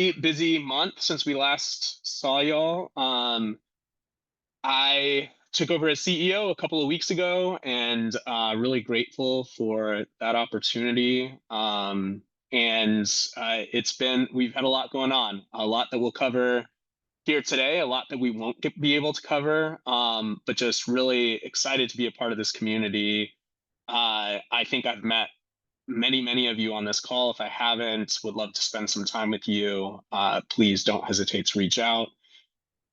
Busy month since we last saw y'all. I took over as CEO a couple of weeks ago, and really grateful for that opportunity. And we've had a lot going on, a lot that we'll cover here today, a lot that we won't be able to cover, but just really excited to be a part of this community. I think I've met many of you on this call. If I haven't, would love to spend some time with you. Please don't hesitate to reach out.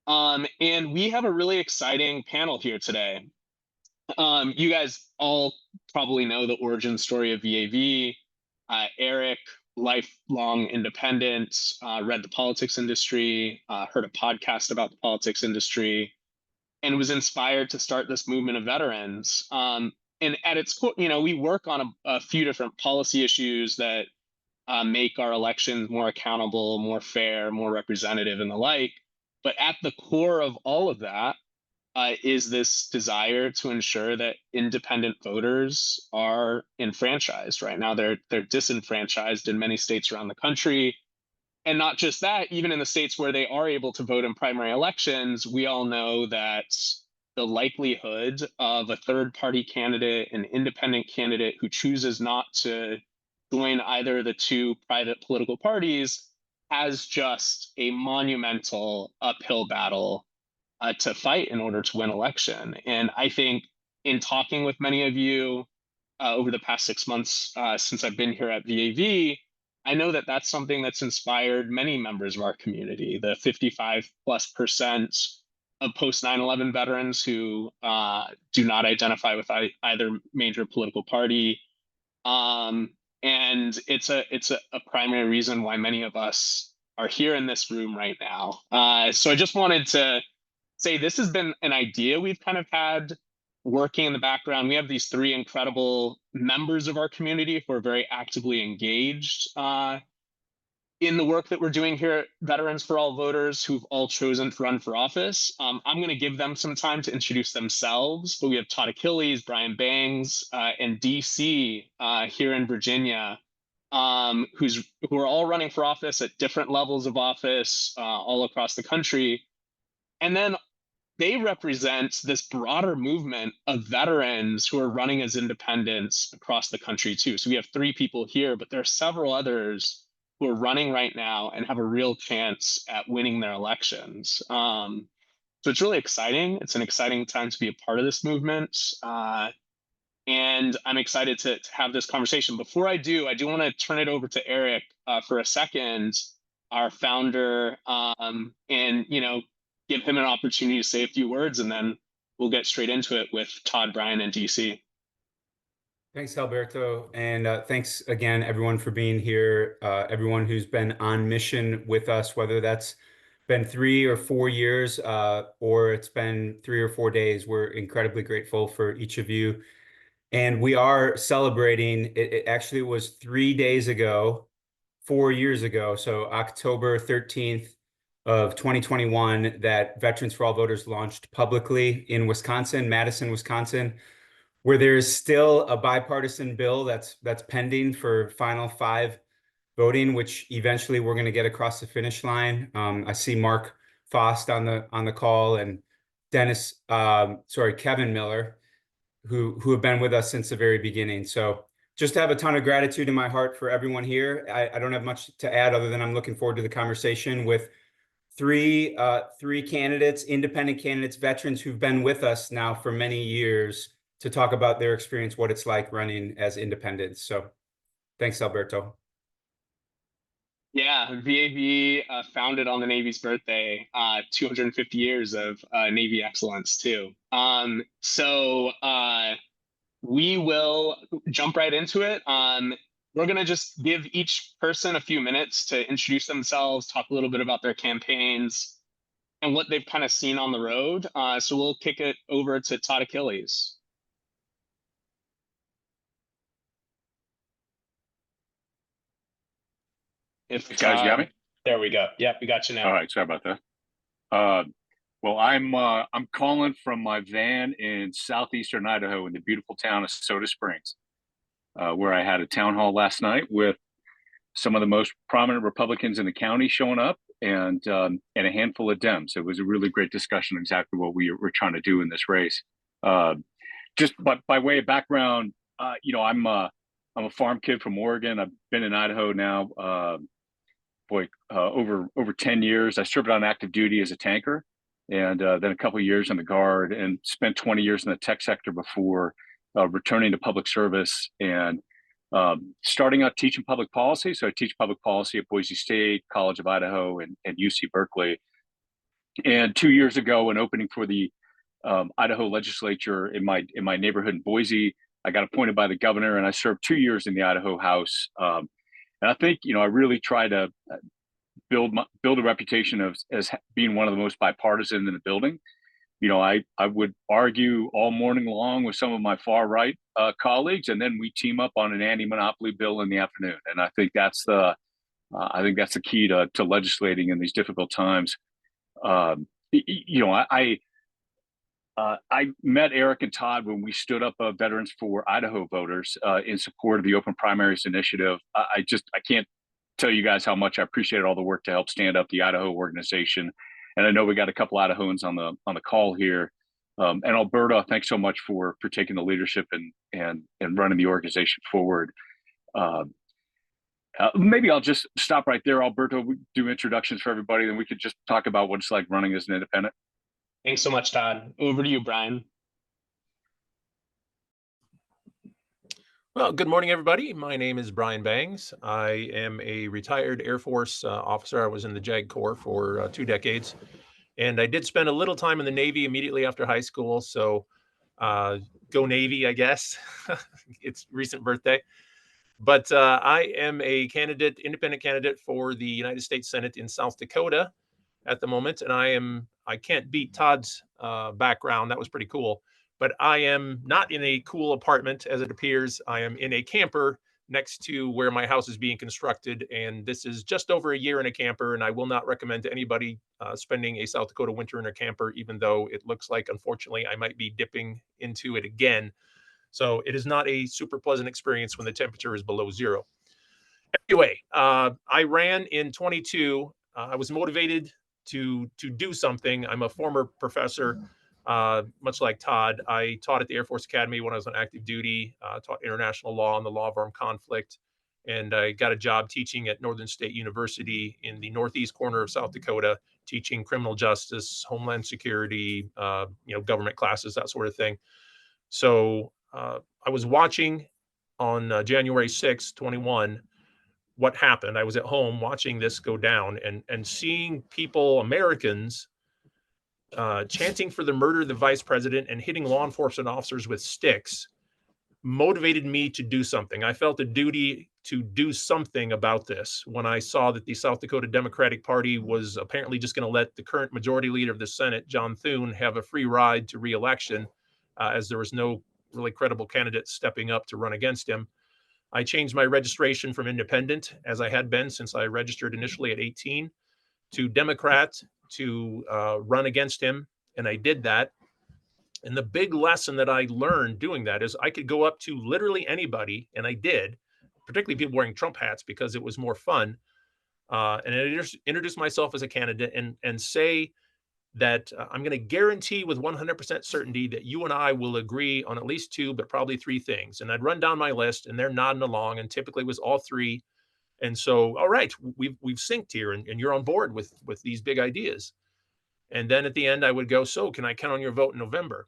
And we have a really exciting panel here today. You guys all probably know the origin story of VAV. Eric, lifelong independent, read the politics industry, heard a podcast about the politics industry, and was inspired to start this movement of veterans. And at its core, we work on a few different policy issues that make our elections more accountable, more fair, more representative, and the like. But at the core of all of that is this desire to ensure that independent voters are enfranchised. Right now, they're disenfranchised in many states around the country. And not just that, even in the states where they are able to vote in primary elections, we all know that the likelihood of a third party candidate, an independent candidate who chooses not to join either of the two private political parties has just a monumental uphill battle to fight in order to win election. And I think in talking with many of you over the past 6 months since I've been here at VAV, I know that that's something that's inspired many members of our community, the 55+% of post 9/11 veterans who do not identify with either major political party. And it's a primary reason why many of us are here in this room right now. So I just wanted to say this has been an idea we've kind of had working in the background. We have these three incredible members of our community who are very actively engaged in the work that we're doing here at Veterans for All Voters, who've all chosen to run for office. I'm going to give them some time to introduce themselves, but we have Todd Achilles, Brian Bengs, and DC here in Virginia, who are all running for office at different levels of office all across the country. And then they represent this broader movement of veterans who are running as independents across the country too. So we have three people here, but there are several others who are running right now and have a real chance at winning their elections. So it's really exciting. It's an exciting time to be a part of this movement. And I'm excited to have this conversation. Before I do want to turn it over to Eric for a second, our founder, and give him an opportunity to say a few words, and then we'll get straight into it with Todd, Brian, and DC. Thanks, Alberto. And thanks again, everyone, for being here. Everyone who's been on mission with us, whether that's been 3 or 4 years or it's been 3 or 4 days, we're incredibly grateful for each of you. And we are celebrating, it actually was 3 days ago, 4 years ago, so October 13th of 2021, that Veterans for All Voters launched publicly in Wisconsin, Madison, Wisconsin, where there's still a bipartisan bill that's pending for final 5 voting, which eventually we're going to get across the finish line. I see Mark Fost on the call, and Kevin Miller, who have been with us since the very beginning. So just have a ton of gratitude in my heart for everyone here. I don't have much to add other than I'm looking forward to the conversation with three candidates, independent candidates, veterans who've been with us now for many years to talk about their experience, what it's like running as independents. So thanks, Alberto. Yeah, VAV founded on the Navy's birthday, 250 years of Navy excellence too. So we will jump right into it. We're going to just give each person a few minutes to introduce themselves, talk a little bit about their campaigns and what they've kind of seen on the road. So we'll kick it over to Todd Achilles. If guys got me? There we go. Yep, we got you now. All right, sorry about that. Well, I'm calling from my van in southeastern Idaho in the beautiful town of Soda Springs, where I had a town hall last night with some of the most prominent Republicans in the county showing up, and a handful of Dems. It was a really great discussion, exactly what we were trying to do in this race. Just by way of background, I'm a farm kid from Oregon. I've been in Idaho now, over 10 years. I served on active duty as a tanker, and then a couple of years in the Guard, and spent 20 years in the tech sector before returning to public service and starting out teaching public policy. So I teach public policy at Boise State, College of Idaho, and UC Berkeley. And 2 years ago, when opening for the Idaho legislature in my neighborhood in Boise, I got appointed by the governor, and I served 2 years in the Idaho House. And I think I really try to build a reputation of as being one of the most bipartisan in the building. I would argue all morning long with some of my far right colleagues, and then we team up on an anti-monopoly bill in the afternoon. And I think that's the key to legislating in these difficult times. I met Eric and Todd when we stood up Veterans for Idaho Voters in support of the Open Primaries Initiative. I can't tell you guys how much I appreciated all the work to help stand up the Idaho organization. And I know we got a couple Idahoans on the call here. And Alberta, thanks so much for taking the leadership and running the organization forward. Maybe I'll just stop right there, Alberto. We do introductions for everybody, then we could just talk about what it's like running as an independent. Thanks so much, Todd. Over to you, Brian. Well, good morning, everybody. My name is Brian Bengs. I am a retired Air Force officer. I was in the JAG Corps for 2 decades, and I did spend a little time in the Navy immediately after high school. So go Navy, I guess. It's recent birthday. But I am a independent candidate for the United States Senate in South Dakota at the moment. And I can't beat Todd's background. That was pretty cool. But I am not in a cool apartment, as it appears. I am in a camper next to where my house is being constructed. And this is just over a year in a camper. And I will not recommend to anybody spending a South Dakota winter in a camper, even though it looks like, unfortunately, I might be dipping into it again. So it is not a super pleasant experience when the temperature is below zero. Anyway, I ran in 22. I was motivated to do something. I'm a former professor, much like Todd. I taught at the Air Force Academy when I was on active duty, taught international law and the law of armed conflict. And I got a job teaching at Northern State University in the northeast corner of South Dakota, teaching criminal justice, homeland security, government classes, that sort of thing. So I was watching on January 6th, 21, what happened. I was at home watching this go down and seeing people, Americans, chanting for the murder of the vice president and hitting law enforcement officers with sticks motivated me to do something. I felt a duty to do something about this when I saw that the South Dakota Democratic Party was apparently just going to let the current majority leader of the Senate, John Thune, have a free ride to re-election, as there was no really credible candidate stepping up to run against him. I changed my registration from independent, as I had been since I registered initially at 18, to Democrat to run against him. And I did that. And the big lesson that I learned doing that is I could go up to literally anybody, and I did, particularly people wearing Trump hats because it was more fun, and I introduce myself as a candidate and say that I'm going to guarantee with 100% certainty that you and I will agree on at least 2, but probably 3 things. And I'd run down my list, and they're nodding along, and typically it was all 3. And so, all right, we've synced here, and you're on board with these big ideas. And then at the end, I would go, so can I count on your vote in November?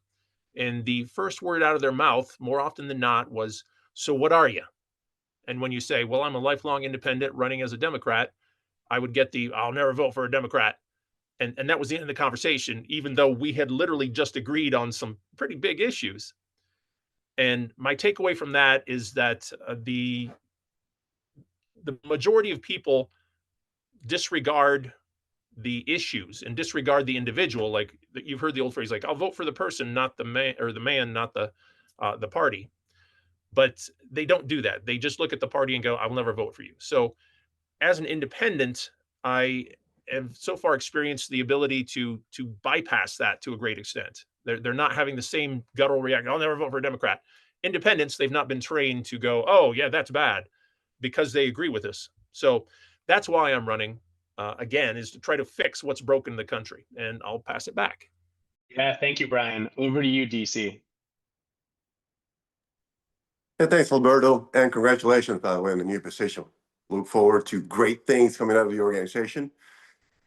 And the first word out of their mouth, more often than not, was, so what are you? And when you say, well, I'm a lifelong independent running as a Democrat, I would get I'll never vote for a Democrat. And that was the end of the conversation, even though we had literally just agreed on some pretty big issues. And my takeaway from that is that the majority of people disregard the issues and disregard the individual. Like you've heard the old phrase, like, I'll vote for the person, not the man, or the man, not the party. But they don't do that. They just look at the party and go, I will never vote for you. So as an independent, I have so far experienced the ability to bypass that to a great extent. They're not having the same guttural reaction. I'll never vote for a Democrat. Independents, they've not been trained to go, oh yeah, that's bad, because they agree with us. So that's why I'm running again, is to try to fix what's broken in the country. And I'll pass it back. Yeah, thank you, Brian. Over to you, DC. And thanks, Alberto, and congratulations, by the way, on the new position. Look forward to great things coming out of the organization.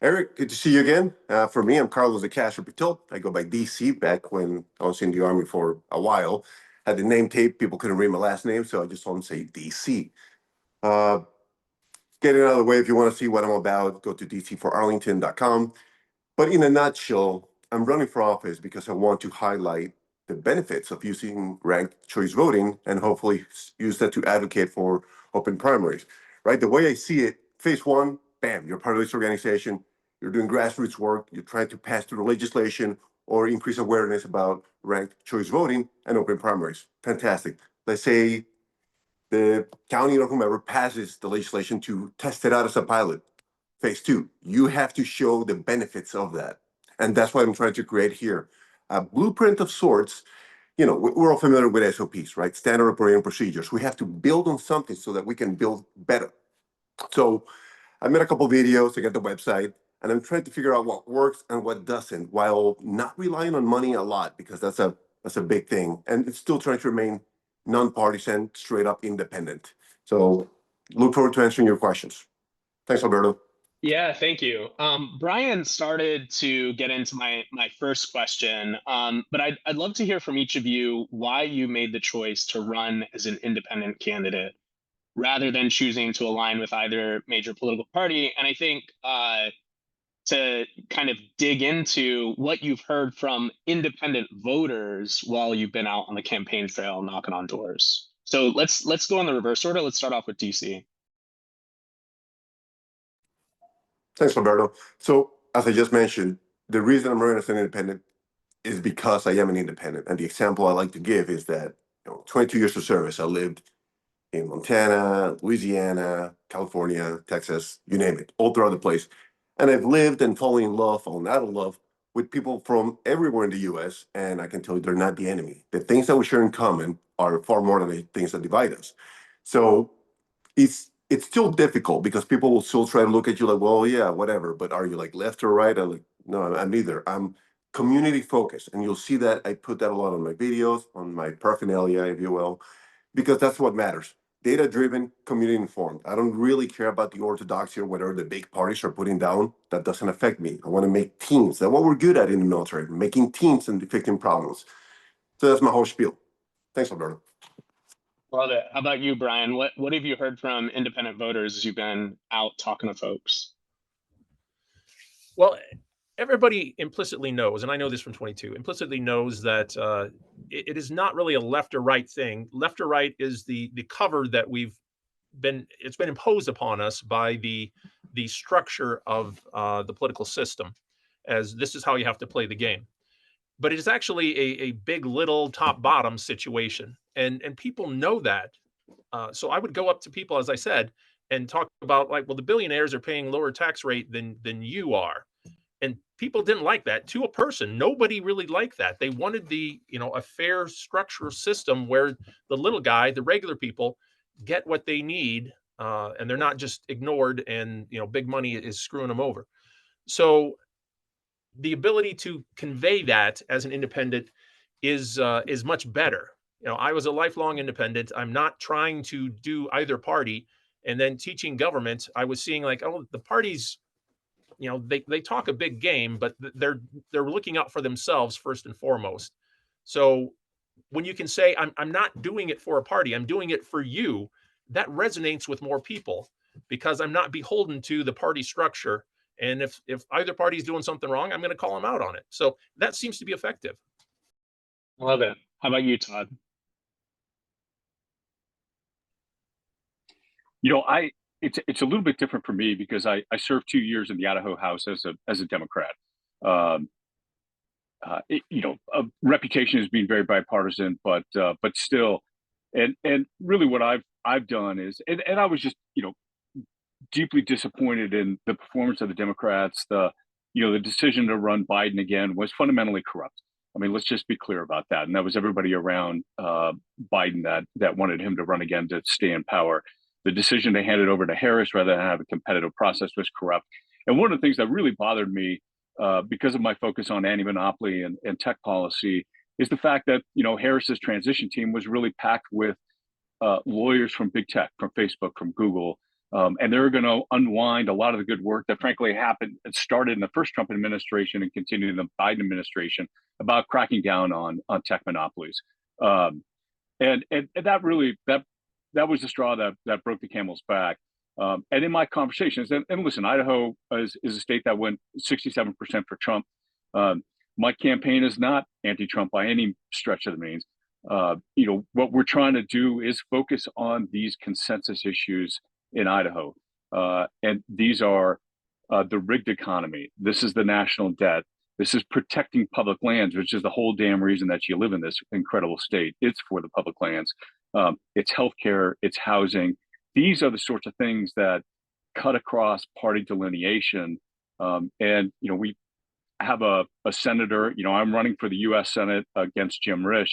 Eric, good to see you again. For me, I'm Carlos de Castro Pretelt. I go by DC. Back when I was in the Army for a while, had the name tape. People couldn't read my last name, so I just told them to say DC. Get it out of the way. If you want to see what I'm about, go to dcforarlington.com. But in a nutshell, I'm running for office because I want to highlight the benefits of using ranked choice voting and hopefully use that to advocate for open primaries, right? The way I see it, phase one, bam, you're part of this organization, you're doing grassroots work, you're trying to pass through the legislation or increase awareness about ranked choice voting and open primaries. Fantastic. Let's say the county or whomever passes the legislation to test it out as a pilot. Phase two, you have to show the benefits of that. And that's what I'm trying to create here. A blueprint of sorts. You know, we're all familiar with SOPs, right? Standard operating procedures. We have to build on something so that we can build better. So I made a couple videos to get the website, and I'm trying to figure out what works and what doesn't, while not relying on money a lot, because that's a big thing. And it's still trying to remain nonpartisan, straight up independent. So look forward to answering your questions. Thanks, Alberto. Yeah, thank you. Brian started to get into my first question, but I'd love to hear from each of you why you made the choice to run as an independent candidate rather than choosing to align with either major political party. And I think to kind of dig into what you've heard from independent voters while you've been out on the campaign trail knocking on doors. So let's go in the reverse order. Let's start off with DC. Thanks, Alberto. So, as I just mentioned, the reason I'm running as an independent is because I am an independent. And the example I like to give is that, 22 years of service, I lived in Montana, Louisiana, California, Texas, you name it, all throughout the place. And I've lived and fallen in love, fallen out of love with people from everywhere in the US. And I can tell you they're not the enemy. The things that we share in common are far more than the things that divide us. So it's still difficult because people will still try to look at you like, well, yeah, whatever. But are you like left or right? I'm like, no, I'm neither. I'm community focused. And you'll see that I put that a lot on my videos, on my paraphernalia, if you will, because that's what matters. Data driven, community informed. I don't really care about the orthodoxy or whatever the big parties are putting down. That doesn't affect me. I want to make teams. That's what we're good at in the military, making teams and fixing problems. So that's my whole spiel. Thanks, Alberto. Love it. How about you, Brian? What have you heard from independent voters as you've been out talking to folks? Well, everybody implicitly knows, and I know this from 22, implicitly knows that it is not really a left or right thing. Left or right is the cover that it's been imposed upon us by the structure of the political system, as this is how you have to play the game. But it is actually a big little top bottom situation, and people know that. So I would go up to people, as I said, and talk about like, well, the billionaires are paying lower tax rate than you are, and people didn't like that. To a person, nobody really liked that. They wanted a fair structural system where the little guy, the regular people, get what they need, and they're not just ignored, and big money is screwing them over. So the ability to convey that as an independent is much better. I was a lifelong independent. I'm not trying to do either party. And then teaching government, I was seeing like, oh, the parties, they talk a big game, but they're looking out for themselves first and foremost. So when you can say, I'm not doing it for a party, I'm doing it for you, that resonates with more people because I'm not beholden to the party structure. And if either party is doing something wrong, I'm going to call them out on it. So that seems to be effective. Love it. How about you, Todd? It's a little bit different for me because I served 2 years in the Idaho House as a Democrat. A reputation as being very bipartisan, but still, and really what I've done is, and I was just deeply disappointed in the performance of the Democrats. The decision to run Biden again was fundamentally corrupt. I mean, let's just be clear about that. And that was everybody around Biden that wanted him to run again to stay in power. The decision to hand it over to Harris rather than have a competitive process was corrupt. And one of the things that really bothered me, because of my focus on anti-monopoly and tech policy, is the fact that Harris's transition team was really packed with lawyers from big tech, from Facebook, from Google, and they're going to unwind a lot of the good work that, frankly, happened and started in the first Trump administration and continued in the Biden administration about cracking down on tech monopolies. And that really that was the straw that broke the camel's back. And in my conversations, and listen, Idaho is a state that went 67% for Trump. My campaign is not anti-Trump by any stretch of the means. What we're trying to do is focus on these consensus issues in Idaho. And these are the rigged economy. This is the national debt. This is protecting public lands, which is the whole damn reason that you live in this incredible state. It's for the public lands. It's healthcare, it's housing. These are the sorts of things that cut across party delineation. And we have a senator, I'm running for the US Senate against Jim Risch,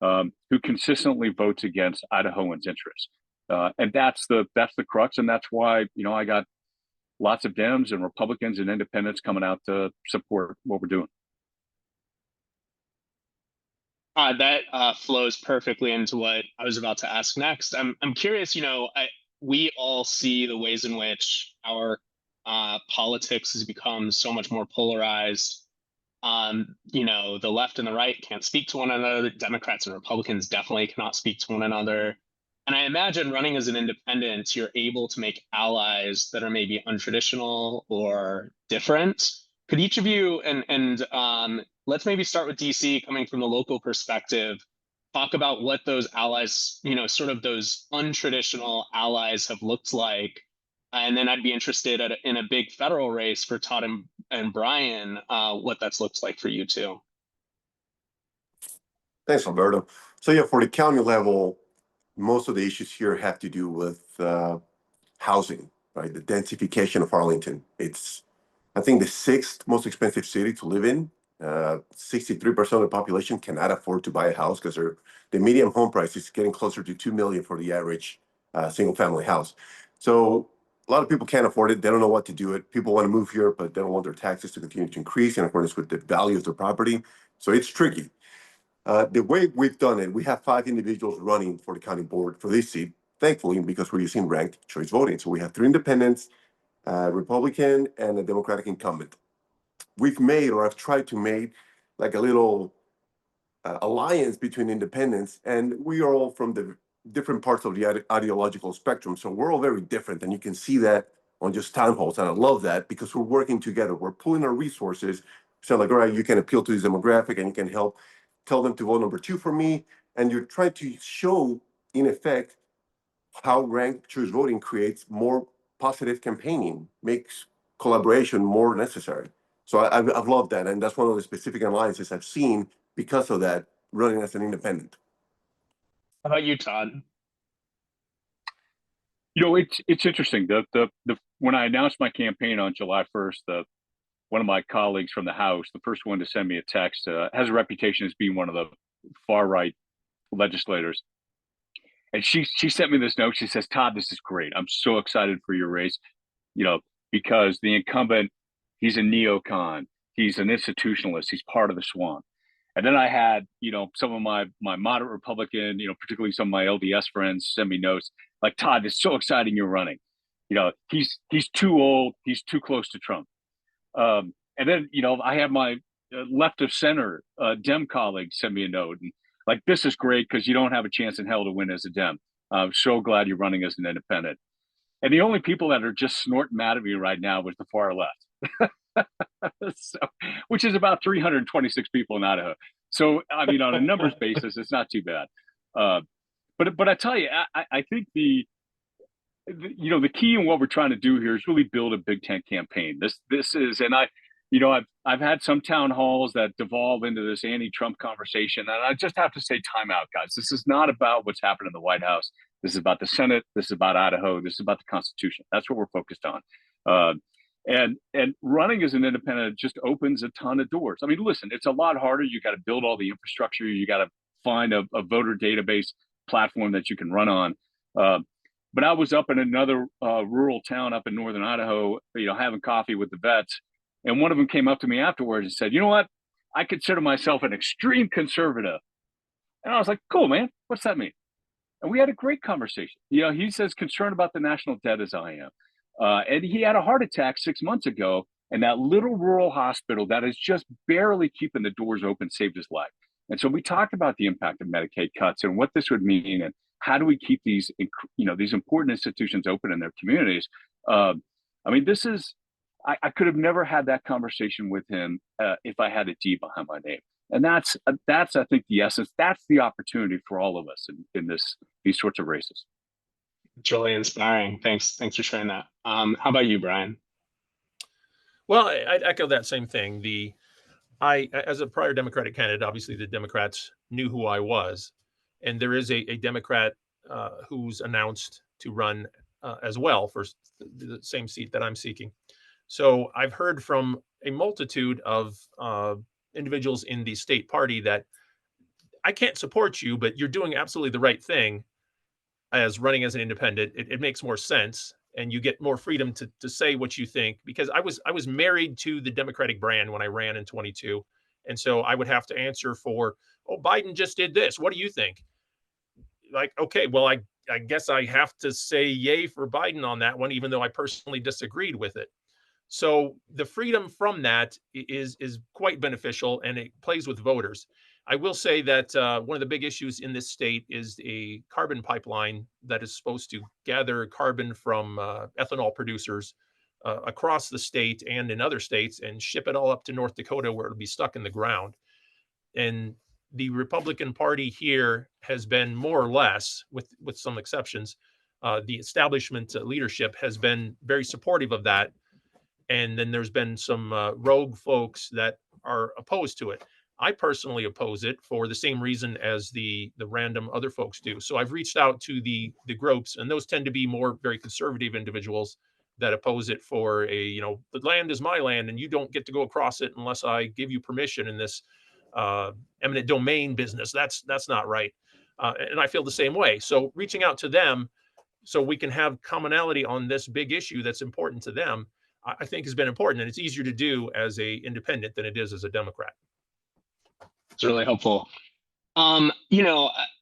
who consistently votes against Idahoans' interests. And that's the crux. And that's why, I got lots of Dems and Republicans and independents coming out to support what we're doing. That flows perfectly into what I was about to ask next. I'm curious, we all see the ways in which our politics has become so much more polarized. The left and the right can't speak to one another. The Democrats and Republicans definitely cannot speak to one another. And I imagine running as an independent, you're able to make allies that are maybe untraditional or different. Could each of you, and let's maybe start with DC, coming from the local perspective, talk about what those allies, sort of those untraditional allies have looked like. And then I'd be interested in a big federal race for Todd and Brian, what that's looked like for you too. Thanks, Alberto. So yeah, for the county level, most of the issues here have to do with housing, right? The densification of Arlington. It's, I think, the sixth most expensive city to live in. 63% of the population cannot afford to buy a house because the median home price is getting closer to $2 million for the average single-family house. So a lot of people can't afford it. They don't know what to do it. People want to move here, but they don't want their taxes to continue to increase in accordance with the value of their property. So it's tricky. The way we've done it, we have 5 individuals running for the county board for this seat, thankfully, because we're using ranked choice voting. So we have 3 independents, Republican, and a Democratic incumbent. We've made, or I've tried to make, like a little alliance between independents, and we are all from the different parts of the ideological spectrum. So we're all very different, and you can see that on just town halls, and I love that because we're working together. We're pooling our resources. So like, all right, you can appeal to this demographic, and you can help tell them to vote number 2 for me, and you're trying to show, in effect, how ranked choice voting creates more positive campaigning, makes collaboration more necessary. So I've loved that, and that's one of the specific alliances I've seen because of that, running as an independent. How about you, Todd? It's interesting. The when I announced my campaign on July 1st, one of my colleagues from the House, the first one to send me a text, has a reputation as being one of the far right legislators. And she sent me this note. She says, "Todd, this is great. I'm so excited for your race, because the incumbent, he's a neocon. He's an institutionalist. He's part of the swamp." And then I had, some of my moderate Republican, particularly some of my LDS friends send me notes like, "Todd, it's so exciting you're running. He's too old. He's too close to Trump." And then, I have my left of center Dem colleagues send me a note and like, "This is great because you don't have a chance in hell to win as a Dem. I'm so glad you're running as an independent." And the only people that are just snorting mad at me right now was the far left, which is about 326 people in Idaho. So, I mean, on a numbers basis, it's not too bad. But I tell you, I think the key in what we're trying to do here is really build a big tent campaign. This is, and I've had some town halls that devolve into this anti-Trump conversation, and I just have to say, time out, guys. This is not about what's happened in the White House. This is about the Senate. This is about Idaho. This is about the Constitution. That's what we're focused on. And running as an independent just opens a ton of doors. I mean, listen, it's a lot harder. You got to build all the infrastructure. You got to find a voter database platform that you can run on. But I was up in another rural town up in northern Idaho, having coffee with the vets, and one of them came up to me afterwards and said, "You know what? I consider myself an extreme conservative." And I was like, "Cool, man. What's that mean?" And we had a great conversation. He's as concerned about the national debt as I am. And he had a heart attack 6 months ago, and that little rural hospital that is just barely keeping the doors open saved his life. And so we talked about the impact of Medicaid cuts and what this would mean, and how do we keep these important institutions open in their communities. I mean, I could have never had that conversation with him if I had a D behind my name. And that's I think the essence. That's the opportunity for all of us in these sorts of races. It's really inspiring. Thanks for sharing that. How about you, Brian? Well, I'd echo that same thing. As a prior Democratic candidate, obviously the Democrats knew who I was, and there is a Democrat who's announced to run as well for the same seat that I'm seeking. So I've heard from a multitude of individuals in the state party that I can't support you, but you're doing absolutely the right thing as running as an independent. It makes more sense, and you get more freedom to say what you think. Because I was married to the Democratic brand when I ran in 22, and so I would have to answer for, oh, Biden just did this. What do you think? Like, okay, well, I guess I have to say yay for Biden on that one, even though I personally disagreed with it. So the freedom from that is quite beneficial, and it plays with voters. I will say that one of the big issues in this state is a carbon pipeline that is supposed to gather carbon from ethanol producers across the state and in other states and ship it all up to North Dakota, where it'll be stuck in the ground. And the Republican Party here has been more or less, with some exceptions, the establishment leadership has been very supportive of that. And then there's been some rogue folks that are opposed to it. I personally oppose it for the same reason as the random other folks do. So I've reached out to the groups, and those tend to be more very conservative individuals that oppose it for the land is my land, and you don't get to go across it unless I give you permission in this eminent domain business. That's not right. And I feel the same way. So reaching out to them so we can have commonality on this big issue that's important to them, I think has been important. And it's easier to do as a independent than it is as a Democrat. It's really helpful. I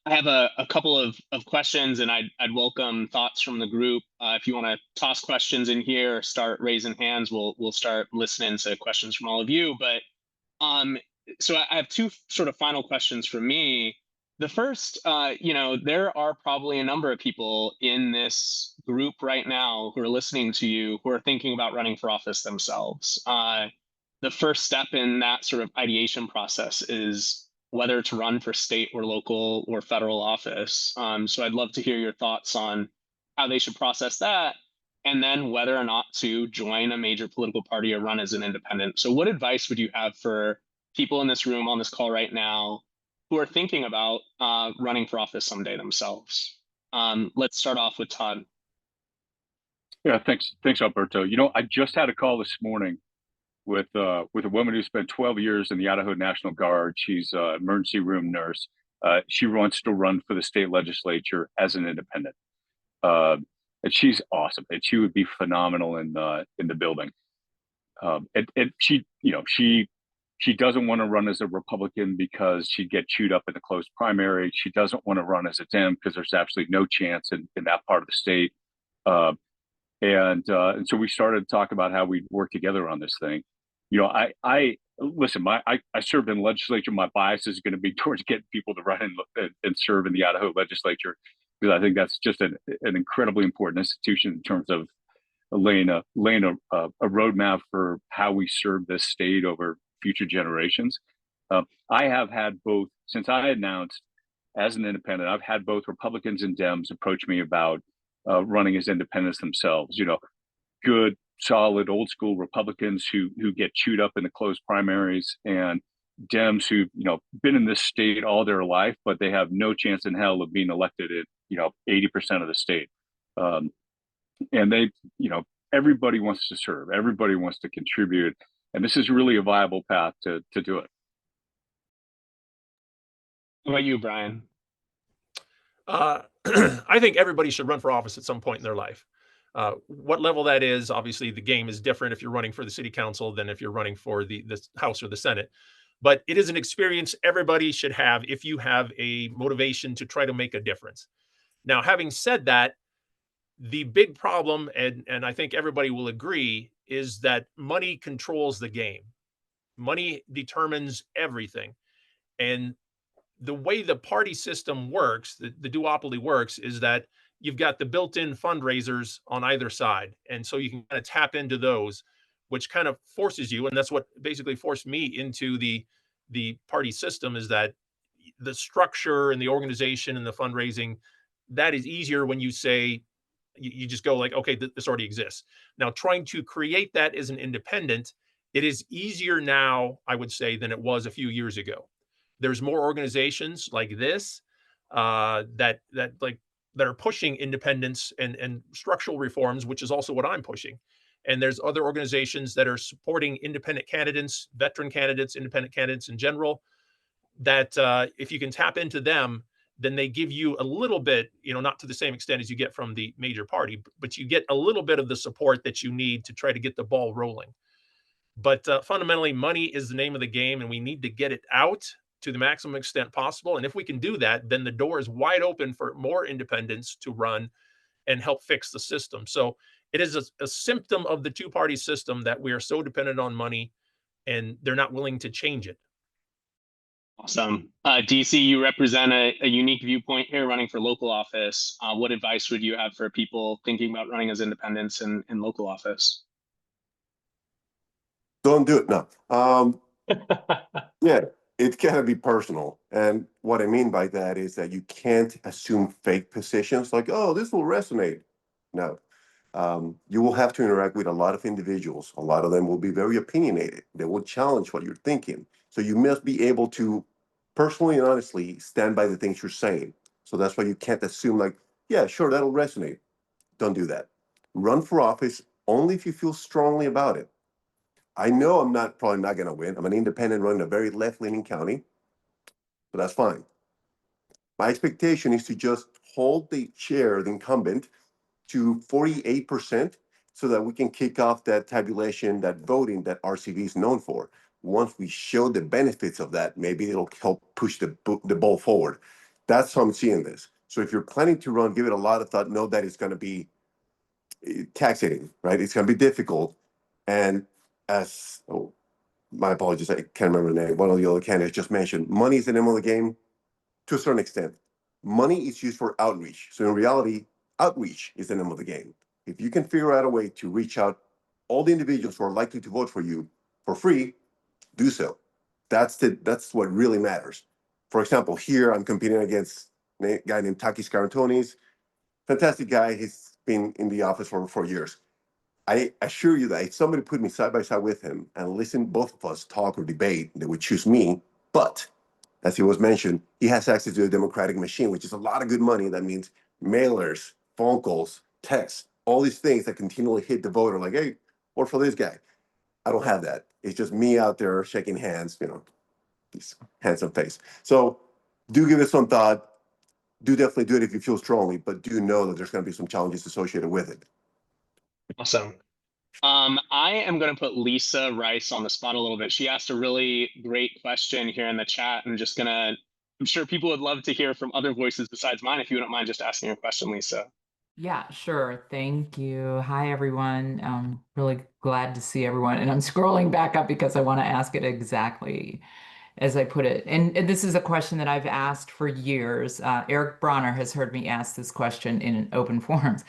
have a couple of questions, and I'd welcome thoughts from the group. If you want to toss questions in here or start raising hands, we'll start listening to questions from all of you. But so I have two sort of final questions for me. The first, there are probably a number of people in this group right now who are listening to you who are thinking about running for office themselves. The first step in that sort of ideation process is whether to run for state or local or federal office. So I'd love to hear your thoughts on how they should process that, and then whether or not to join a major political party or run as an independent. So what advice would you have for people in this room on this call right now who are thinking about running for office someday themselves? Let's start off with Todd. Yeah, thanks, Alberto. I just had a call this morning with a woman who spent 12 years in the Idaho National Guard. She's an emergency room nurse. She wants to run for the state legislature as an independent, and she's awesome. And she would be phenomenal in the building. And she doesn't want to run as a Republican because she'd get chewed up in the closed primary. She doesn't want to run as a Dem because there's absolutely no chance in that part of the state. And so we started to talk about how we'd work together on this thing. I listen. I served in the legislature. My bias is going to be towards getting people to run and serve in the Idaho legislature, because I think that's just an incredibly important institution in terms of laying a roadmap for how we serve this state over future generations. I have had both since I announced as an independent. I've had both Republicans and Dems approach me about running as independents themselves. Good, solid, old school Republicans who get chewed up in the closed primaries, and Dems who've been in this state all their life, but they have no chance in hell of being elected in 80% of the state. And they, everybody wants to serve, everybody wants to contribute, and this is really a viable path to do it. What about you, Brian? I think everybody should run for office at some point in their life. What level that is, obviously, the game is different if you're running for the city council than if you're running for the House or the Senate. But it is an experience everybody should have if you have a motivation to try to make a difference. Now, having said that, the big problem, and I think everybody will agree, is that money controls the game. Money determines everything. And the way the party system works, the duopoly works, is that you've got the built-in fundraisers on either side. And so you can kind of tap into those, which kind of forces you, and that's what basically forced me into the party system, is that the structure and the organization and the fundraising, that is easier when you say, you just go like, okay, this already exists. Now, trying to create that as an independent, it is easier now, I would say, than it was a few years ago. There's more organizations like this that are pushing independence and structural reforms, which is also what I'm pushing. And there's other organizations that are supporting independent candidates, veteran candidates, independent candidates in general, that if you can tap into them, then they give you a little bit, not to the same extent as you get from the major party, but you get a little bit of the support that you need to try to get the ball rolling. But fundamentally, money is the name of the game, and we need to get it out to the maximum extent possible. And if we can do that, then the door is wide open for more independents to run and help fix the system. So it is a symptom of the two-party system that we are so dependent on money, and they're not willing to change it. Awesome. DC, you represent a unique viewpoint here running for local office. What advice would you have for people thinking about running as independents in local office? Don't do it. No. Yeah, it can be personal. And what I mean by that is that you can't assume fake positions like, oh, this will resonate. No. You will have to interact with a lot of individuals. A lot of them will be very opinionated. They will challenge what you're thinking. So you must be able to personally and honestly stand by the things you're saying. So that's why you can't assume like, yeah, sure, that'll resonate. Don't do that. Run for office only if you feel strongly about it. I know I'm probably not going to win. I'm an independent running a very left-leaning county, but that's fine. My expectation is to just hold the chair, the incumbent, to 48% so that we can kick off that tabulation, that voting that RCV is known for. Once we show the benefits of that, maybe it'll help push the ball forward. That's how I'm seeing this. So if you're planning to run, give it a lot of thought, know that it's going to be taxing, right? It's going to be difficult. And my apologies, I can't remember the name. One of the other candidates just mentioned, money is the name of the game to a certain extent. Money is used for outreach. So in reality, outreach is the name of the game. If you can figure out a way to reach out all the individuals who are likely to vote for you for free, do so. That's what really matters. For example, here I'm competing against a guy named Takis Karantonis. Fantastic guy. He's been in the office for 4 years. I assure you that if somebody put me side by side with him and listen both of us talk or debate, they would choose me. But as he was mentioned, he has access to a democratic machine, which is a lot of good money. That means mailers, phone calls, texts, all these things that continually hit the voter like, hey, vote for this guy. I don't have that. It's just me out there shaking hands, this handsome face. So do give it some thought. Do definitely do it if you feel strongly, but do know that there's going to be some challenges associated with it. Awesome. I am going to put Lisa Rice on the spot a little bit. She asked a really great question here in the chat. I'm sure people would love to hear from other voices besides mine. If you wouldn't mind just asking a question, Lisa. Yeah, sure. Thank you. Hi, everyone. I'm really glad to see everyone. And I'm scrolling back up because I want to ask it exactly as I put it. And this is a question that I've asked for years. Eric Bronner has heard me ask this question in open forums.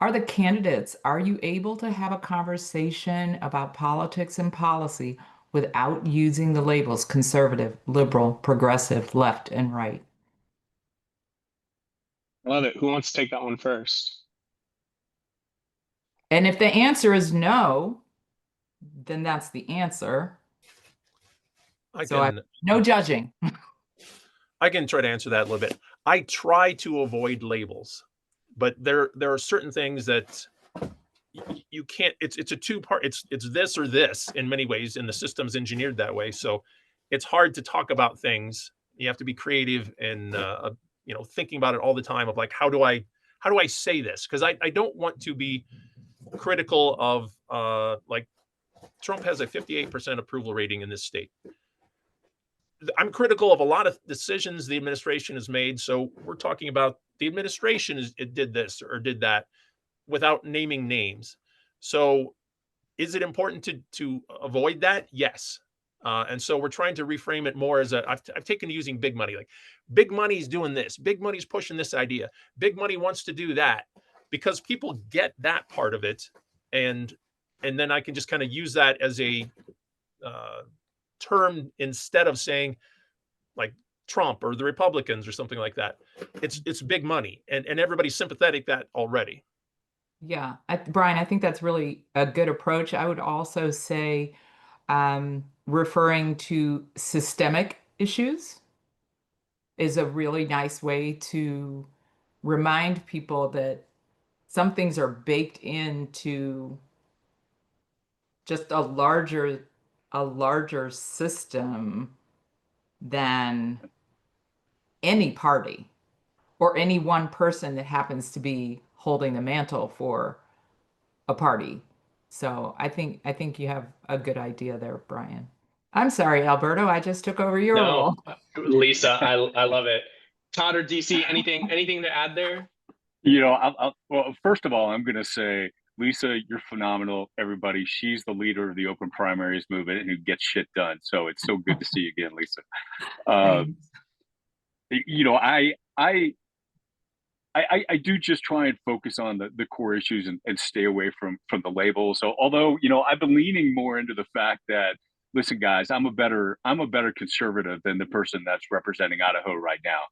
Are you able to have a conversation about politics and policy without using the labels conservative, liberal, progressive, left, and right? I love it. Who wants to take that one first? And if the answer is no, then that's the answer. No judging. I can try to answer that a little bit. I try to avoid labels, but there are certain things that you can't. It's a two-part. It's this or this in many ways, and the system's engineered that way. So it's hard to talk about things. You have to be creative and thinking about it all the time of like, how do I say this? Because I don't want to be critical of like Trump has a 58% approval rating in this state. I'm critical of a lot of decisions the administration has made. So we're talking about the administration it did this or did that without naming names. So is it important to avoid that? Yes. And so we're trying to reframe it more as I've taken to using big money, like big money's doing this, big money's pushing this idea, big money wants to do that, because people get that part of it. And then I can just kind of use that as a term instead of saying like Trump or the Republicans or something like that. It's big money, and everybody's sympathetic that already. Yeah, Brian, I think that's really a good approach. I would also say referring to systemic issues is a really nice way to remind people that some things are baked into just a larger system than any party or any one person that happens to be holding the mantle for a party. So I think you have a good idea there, Brian. I'm sorry, Alberto, I just took over your No, role. Lisa, I love it. Todd or DC, anything to add there? Well, first of all, I'm going to say, Lisa, you're phenomenal. Everybody, she's the leader of the open primaries movement and who gets shit done. So it's so good to see you again, Lisa. Thanks. I do just try and focus on the core issues and stay away from the labels. So although, I've been leaning more into the fact that, listen, guys, I'm a better conservative than the person that's representing Idaho right now,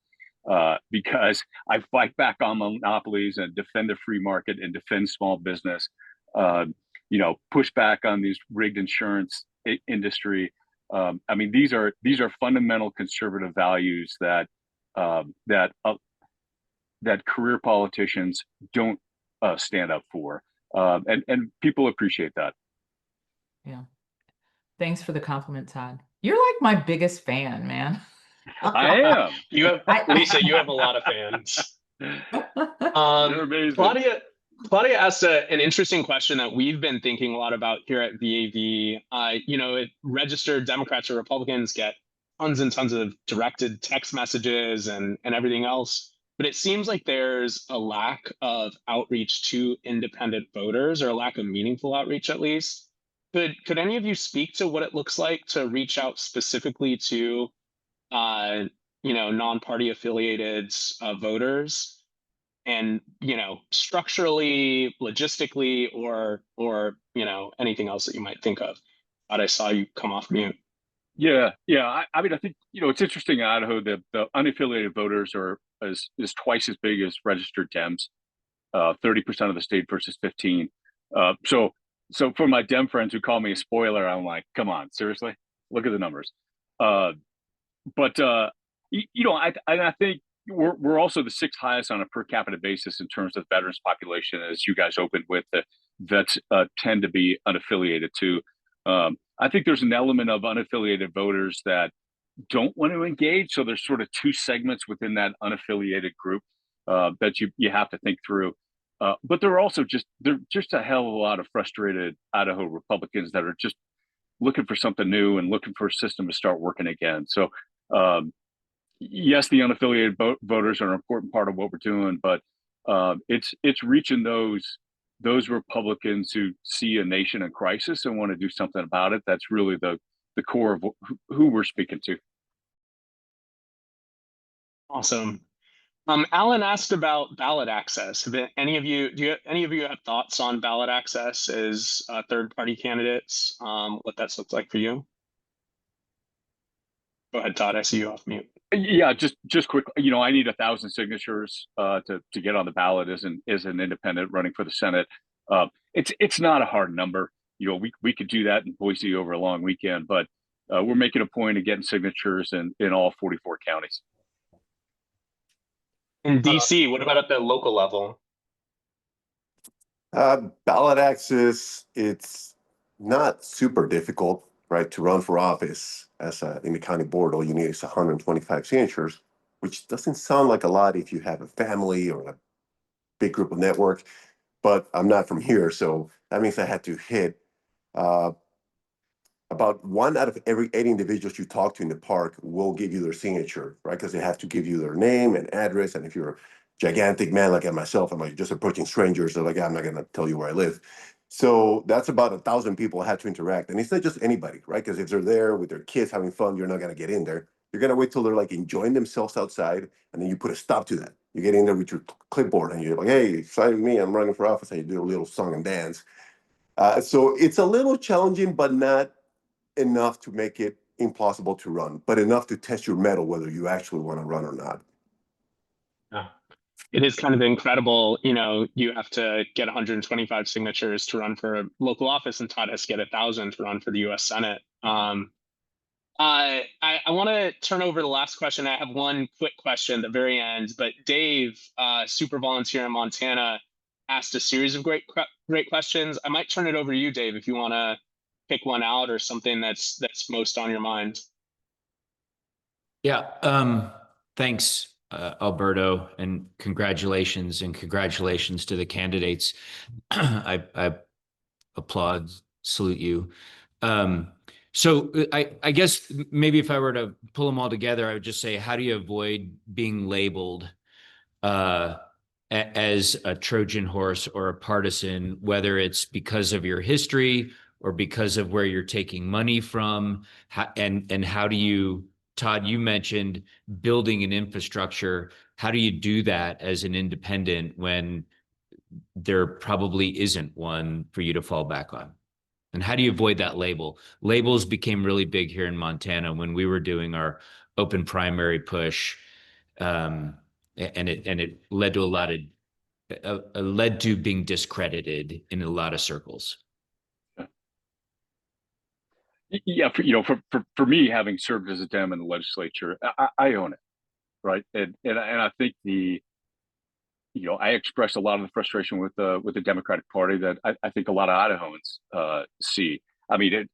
because I fight back on monopolies and defend the free market and defend small business, push back on these rigged insurance industry. I mean, these are fundamental conservative values that that career politicians don't stand up for, and people appreciate that. Yeah. Thanks for the compliment, Todd. You're like my biggest fan, man. I am. Lisa, you have a lot of fans. You're amazing. Claudia asked an interesting question that we've been thinking a lot about here at VAV. Registered Democrats or Republicans get tons and tons of directed text messages and everything else. But it seems like there's a lack of outreach to independent voters, or a lack of meaningful outreach, at least. Could any of you speak to what it looks like to reach out specifically to, non-party affiliated voters, and structurally, logistically, or anything else that you might think of? But I saw you come off mute. Yeah. I mean, I think it's interesting in Idaho that the unaffiliated voters is twice as big as registered Dems, 30% of the state versus 15. So for my Dem friends who call me a spoiler, I'm like, come on, seriously, look at the numbers. I think we're also the sixth highest on a per capita basis in terms of veterans population, as you guys opened with. The vets tend to be unaffiliated too. I think there's an element of unaffiliated voters that don't want to engage. So there's sort of two segments within that unaffiliated group that you have to think through. But there are also just a hell of a lot of frustrated Idaho Republicans that are just looking for something new and looking for a system to start working again. So yes, the unaffiliated voters are an important part of what we're doing, but it's reaching those Republicans who see a nation in crisis and want to do something about it. That's really the core of who we're speaking to. Awesome. Alan asked about ballot access. Do any of you have thoughts on ballot access as third-party candidates? What that looks like for you? Go ahead, Todd. I see you off mute. Yeah, just quick. I need 1,000 signatures to get on the ballot as an independent running for the Senate. It's not a hard number. We could do that in Boise over a long weekend, but we're making a point of getting signatures in all 44 counties. In DC, what about at the local level? Ballot access, it's not super difficult, right? To run for office in the county board, all you need is 125 signatures. which doesn't sound like a lot if you have a family or a big group of network, but I'm not from here. So that means I had to hit uh, about 1 out of every 8 individuals you talk to in the park will give you their signature, right? Because they have to give you their name and address. And if you're a gigantic man like myself, I'm like just approaching strangers. So like, I'm not gonna tell you where I live. So that's about 1,000 people I had to interact. And it's not just anybody, right? Because if they're there with their kids having fun, you're not gonna get in there. You're gonna wait till they're like enjoying themselves outside, and then you put a stop to that. You get in there with your clipboard and you're like, hey, sign with me, I'm running for office, and you do a little song and dance. So it's a little challenging, but not enough to make it impossible to run, but enough to test your mettle whether you actually want to run or not. Yeah. It is kind of incredible. You have to get 125 signatures to run for a local office, and Todd has to get 1,000 to run for the U.S. Senate. I want to turn over the last question. I have one quick question at the very end, but Dave, super volunteer in Montana, asked a series of great questions. I might turn it over to you, Dave, if you want to pick one out or something that's most on your mind. Yeah. Thanks, Alberto, and congratulations to the candidates. I applaud, salute you. So I guess maybe if I were to pull them all together, I would just say, how do you avoid being labeled as a Trojan horse or a partisan, whether it's because of your history or because of where you're taking money from? And how do you, Todd, you mentioned building an infrastructure. How do you do that as an independent when there probably isn't one for you to fall back on? And how do you avoid that label? Labels became really big here in Montana when we were doing our open primary push, and it led to led to being discredited in a lot of circles. Yeah, for me, having served as a Dem in the legislature, I own it, right? And I think I expressed a lot of the frustration with the Democratic Party that I think a lot of Idahoans see. I mean,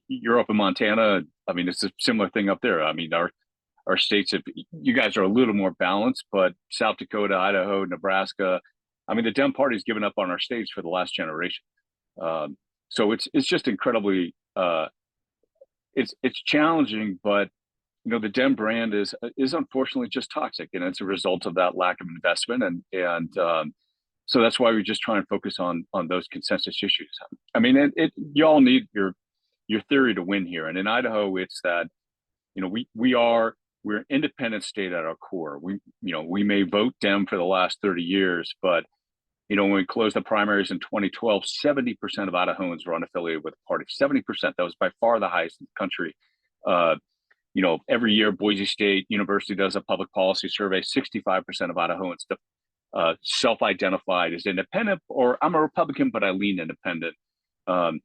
you're up in Montana. I mean, it's a similar thing up there. I mean, our states, you guys are a little more balanced, but South Dakota, Idaho, Nebraska, I mean, the Dem Party's given up on our states for the last generation. So it's just incredibly it's challenging, but the Dem brand is unfortunately just toxic, and it's a result of that lack of investment, and so that's why we just try and focus on those consensus issues. I mean, you all need your theory to win here, and in Idaho, it's that we're an independent state at our core. We may vote Dem for the last 30 years, but when we closed the primaries in 2012, 70% of Idahoans were unaffiliated with the party. 70%. That was by far the highest in the country. Every year, Boise State University does a public policy survey. 65% of Idahoans self-identified as independent, or I'm a Republican, but I lean independent. And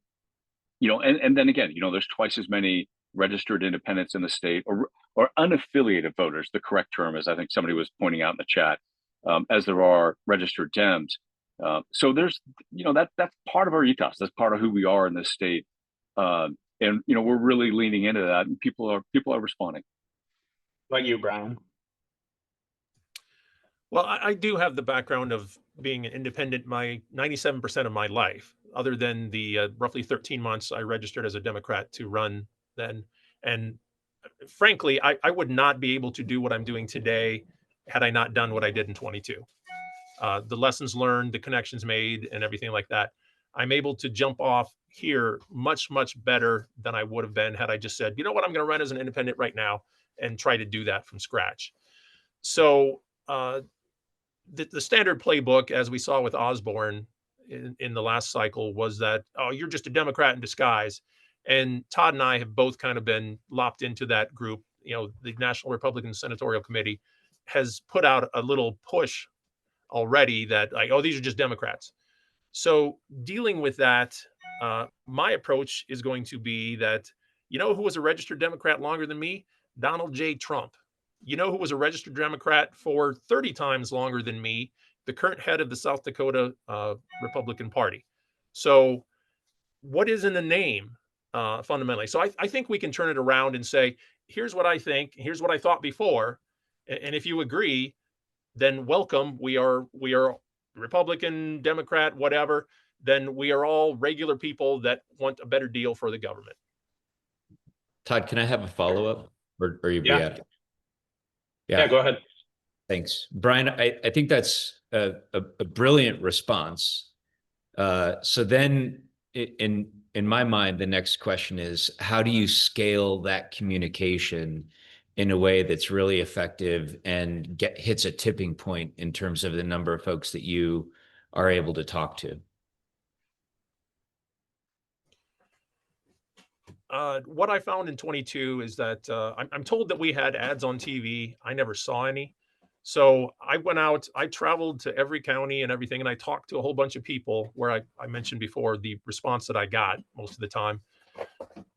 then again, there's twice as many registered independents in the state, or unaffiliated voters. The correct term is, I think somebody was pointing out in the chat, as there are registered Dems. So there's, that's part of our ethos. That's part of who we are in this state. And we're really leaning into that, and people are responding. What about you, Brian? Well, I do have the background of being an independent my 97% of my life, other than the roughly 13 months I registered as a Democrat to run then. And frankly, I would not be able to do what I'm doing today had I not done what I did in 22. The lessons learned, the connections made, and everything like that. I'm able to jump off here much, much better than I would have been had I just said, you know what, I'm going to run as an independent right now and try to do that from scratch. So the standard playbook, as we saw with Osborne in the last cycle, was that, oh, you're just a Democrat in disguise. And Todd and I have both kind of been lopped into that group. The National Republican Senatorial Committee has put out a little push already that, like, oh, these are just Democrats. So dealing with that, my approach is going to be that, who was a registered Democrat longer than me? Donald J. Trump. Who was a registered Democrat for 30 times longer than me? The current head of the South Dakota Republican Party. So what is in the name, fundamentally? So I think we can turn it around and say, here's what I think, here's what I thought before, And if you agree, then welcome. We are Republican, Democrat, whatever. Then we are all regular people that want a better deal for the government. Todd, can I have a follow-up? Or you be Yeah. at? Yeah, go ahead. Thanks. Brian, I think that's a brilliant response. So then in my mind, the next question is, how do you scale that communication in a way that's really effective and hits a tipping point in terms of the number of folks that you are able to talk to? What I found in 22 is that I'm told that we had ads on TV. I never saw any. So I went out, I traveled to every county and everything, and I talked to a whole bunch of people where I mentioned before the response that I got most of the time.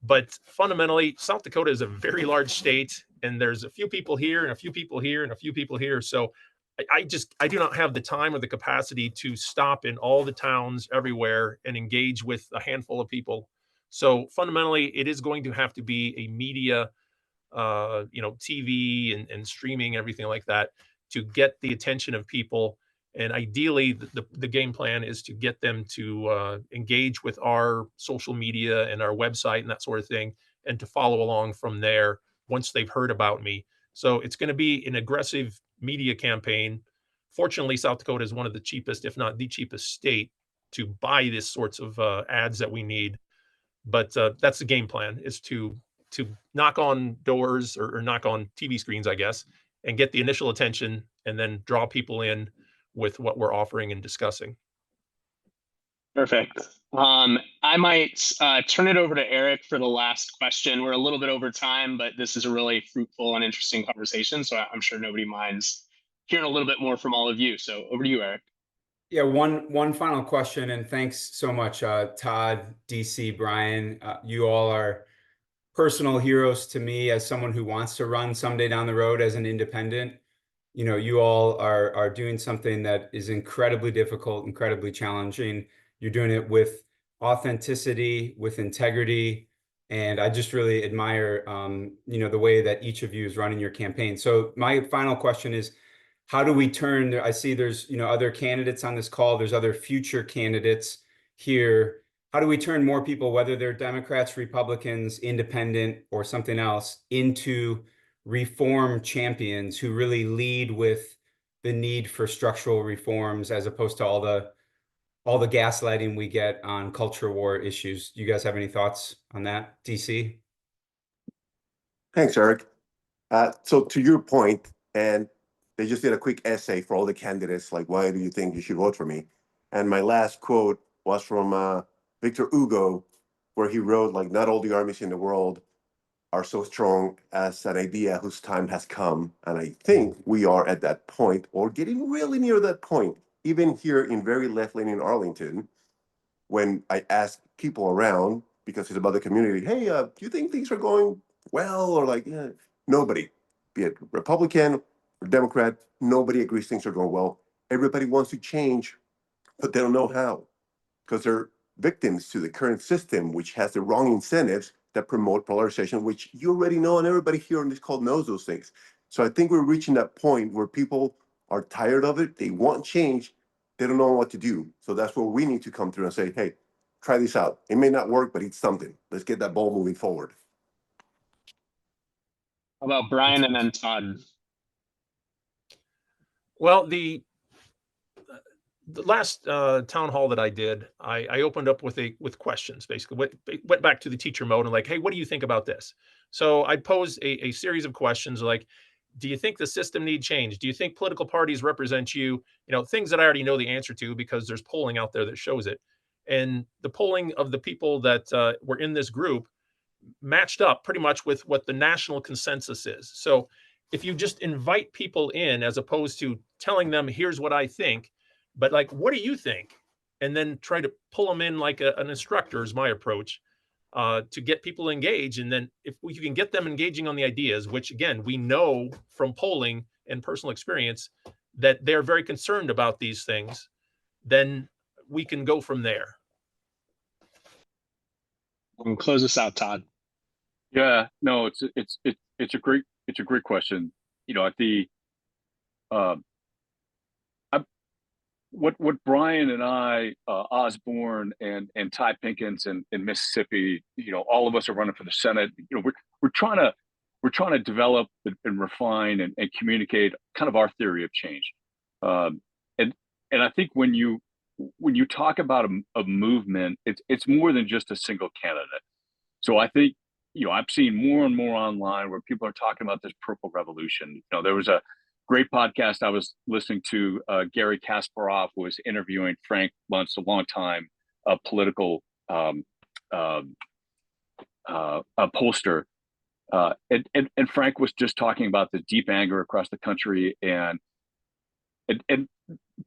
But fundamentally, South Dakota is a very large state, and there's a few people here and a few people here and a few people here. So I do not have the time or the capacity to stop in all the towns everywhere and engage with a handful of people. So fundamentally, it is going to have to be a media, TV and streaming, everything like that, to get the attention of people. And ideally, the game plan is to get them to engage with our social media and our website and that sort of thing, and to follow along from there once they've heard about me. So it's going to be an aggressive media campaign. Fortunately, South Dakota is one of the cheapest, if not the cheapest state to buy these sorts of ads that we need. But that's the game plan, is to knock on doors or knock on TV screens, I guess, and get the initial attention and then draw people in with what we're offering and discussing. Perfect. I might turn it over to Eric for the last question. We're a little bit over time, but this is a really fruitful and interesting conversation, so I'm sure nobody minds hearing a little bit more from all of you. So over to you, Eric. Yeah, one final question, and thanks so much, Todd, DC, Brian. You all are personal heroes to me as someone who wants to run someday down the road as an independent. You all are doing something that is incredibly difficult, incredibly challenging. You're doing it with authenticity, with integrity, and I just really admire, the way that each of you is running your campaign. So my final question is, how do we turn? I see there's, other candidates on this call. There's other future candidates here. How do we turn more people, whether they're Democrats, Republicans, independent, or something else, into reform champions who really lead with the need for structural reforms, as opposed to all the gaslighting we get on culture war issues? Do you guys have any thoughts on that, DC? Thanks, Eric. So to your point, and they just did a quick essay for all the candidates, like, why do you think you should vote for me? And my last quote was from Victor Hugo, where he wrote, like, not all the armies in the world are so strong as an idea whose time has come. And I think we are at that point, or getting really near that point, even here in very left-leaning Arlington, when I ask people around, because it's about the community, hey, do you think things are going well? Or like, yeah, nobody, be it Republican or Democrat, nobody agrees things are going well. Everybody wants to change, but they don't know how, because they're victims to the current system, which has the wrong incentives that promote polarization, which you already know, and everybody here on this call knows those things. So I think we're reaching that point where people are tired of it. They want change. They don't know what to do. So that's where we need to come through and say, hey, try this out. It may not work, but it's something. Let's get that ball moving forward. How about Brian and then Todd? Well, the last town hall that I did, I opened up with questions. Basically, went back to the teacher mode and like, hey, what do you think about this? So I'd pose a series of questions like, do you think the system need change? Do you think political parties represent you? Things that I already know the answer to because there's polling out there that shows it. And the polling of the people that were in this group matched up pretty much with what the national consensus is. So if you just invite people in as opposed to telling them, here's what I think, but like, what do you think? And then try to pull them in like an instructor is my approach to get people engaged. And then if you can get them engaging on the ideas, which again, we know from polling and personal experience that they're very concerned about these things, then we can go from there. And close us out, Todd. Yeah, no, it's a great question. At the uh, what Brian and I, Osborne and Ty Pinkins in Mississippi, all of us are running for the Senate. We're trying to develop and refine and communicate kind of our theory of change. Um, and and I think when you talk about a movement, it's more than just a single candidate. So I think, I've seen more and more online where people are talking about this purple revolution. There was a great podcast I was listening to. Gary Kasparov was interviewing Frank Luntz, a longtime political pollster. And Frank was just talking about the deep anger across the country, and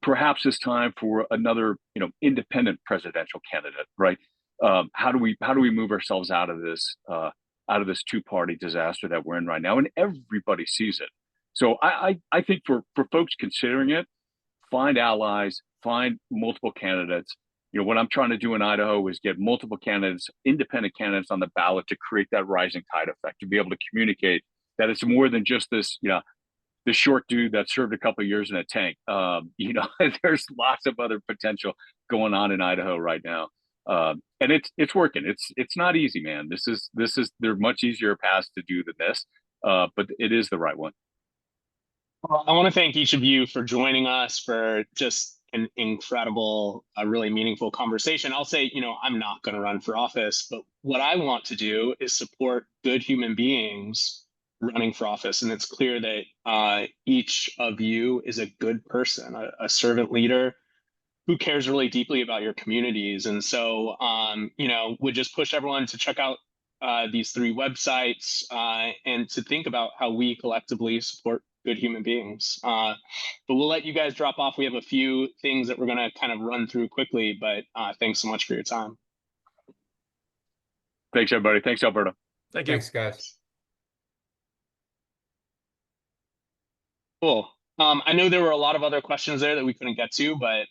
perhaps it's time for another, independent presidential candidate, right? How do we move ourselves out of this two-party disaster that we're in right now? And everybody sees it. So I think for folks considering it, find allies, find multiple candidates. What I'm trying to do in Idaho is get multiple candidates, independent candidates on the ballot to create that rising tide effect, to be able to communicate that it's more than just this, the short dude that served a couple of years in a tank. There's lots of other potential going on in Idaho right now. And it's working. It's not easy, man. There are much easier paths to do than this, but it is the right one. Well, I want to thank each of you for joining us for just an incredible, really meaningful conversation. I'll say, I'm not going to run for office, but what I want to do is support good human beings running for office. And it's clear that each of you is a good person, a servant leader who cares really deeply about your communities. And so, would just push everyone to check out these 3 websites and to think about how we collectively support good human beings. But we'll let you guys drop off. We have a few things that we're going to kind of run through quickly, but thanks so much for your time. Thanks, everybody. Thanks, Alberto. Thank you. Thanks, guys. Cool. I know there were a lot of other questions there that we couldn't get to, but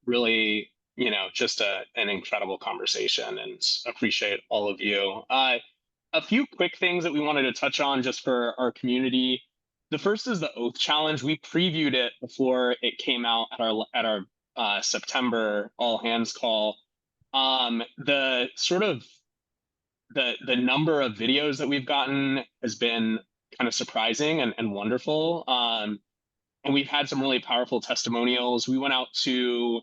really, just an incredible conversation, and appreciate all of you. A few quick things that we wanted to touch on just for our community. The first is the oath challenge. We previewed it before it came out at our September all hands call. The sort of the number of videos that we've gotten has been kind of surprising and wonderful. And we've had some really powerful testimonials. We went out to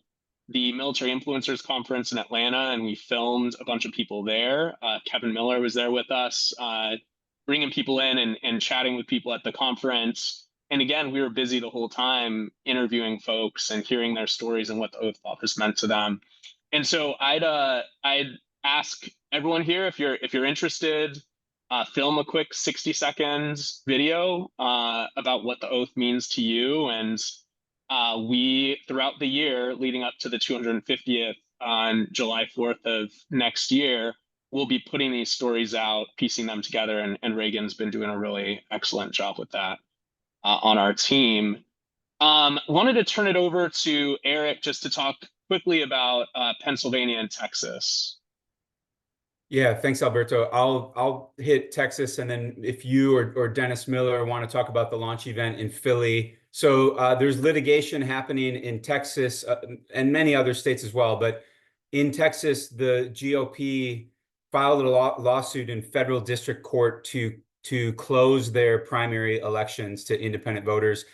the Military Influencers Conference in Atlanta, and we filmed a bunch of people there. Kevin Miller was there with us, bringing people in and chatting with people at the conference. And again, we were busy the whole time interviewing folks and hearing their stories and what the oath of office meant to them. And so I'd ask everyone here, if you're interested, film a quick 60 seconds video about what the oath means to you. And we, throughout the year leading up to the 250th on July 4th of next year, we'll be putting these stories out, piecing them together. And Reagan's been doing a really excellent job with that on our team. Wanted to turn it over to Eric just to talk quickly about Pennsylvania and Texas. Yeah, thanks, Alberto. I'll hit Texas, and then if you or Dennis Miller want to talk about the launch event in Philly. So there's litigation happening in Texas and many other states as well. But in Texas, the GOP filed a lawsuit in federal district court to close their primary elections to independent voters.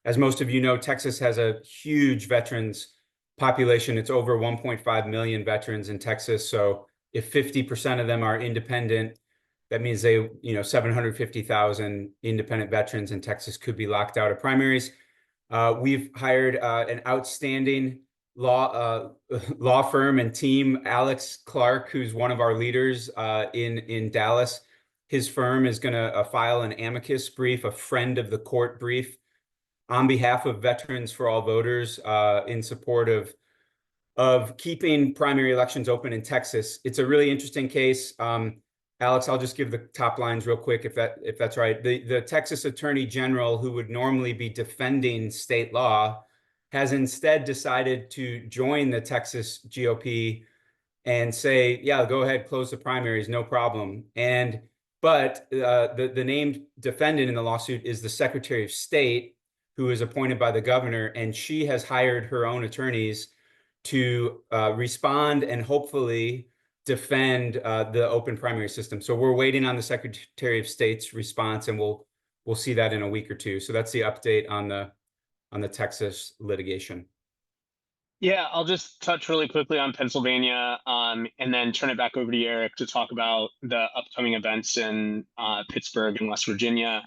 As most of you know, Texas has a huge veterans population. It's over 1.5 million veterans in Texas. So if 50% of them are independent, that means 750,000 independent veterans in Texas could be locked out of primaries. We've hired an outstanding law firm and team, Alex Clark, who's one of our leaders in Dallas. His firm is going to file an amicus brief, a friend of the court brief, on behalf of Veterans for All Voters in support of keeping primary elections open in Texas. It's a really interesting case. Alex, I'll just give the top lines real quick, if that's right. The Texas Attorney General, who would normally be defending state law, has instead decided to join the Texas GOP and say, yeah, go ahead, close the primaries, no problem. But the named defendant in the lawsuit is the Secretary of State, who is appointed by the governor, and she has hired her own attorneys to respond and hopefully defend the open primary system. So we're waiting on the Secretary of State's response, and we'll see that in a week or two. So that's the update on the Texas litigation. Yeah, I'll just touch really quickly on Pennsylvania, and then turn it back over to you, Eric, to talk about the upcoming events in Pittsburgh and West Virginia.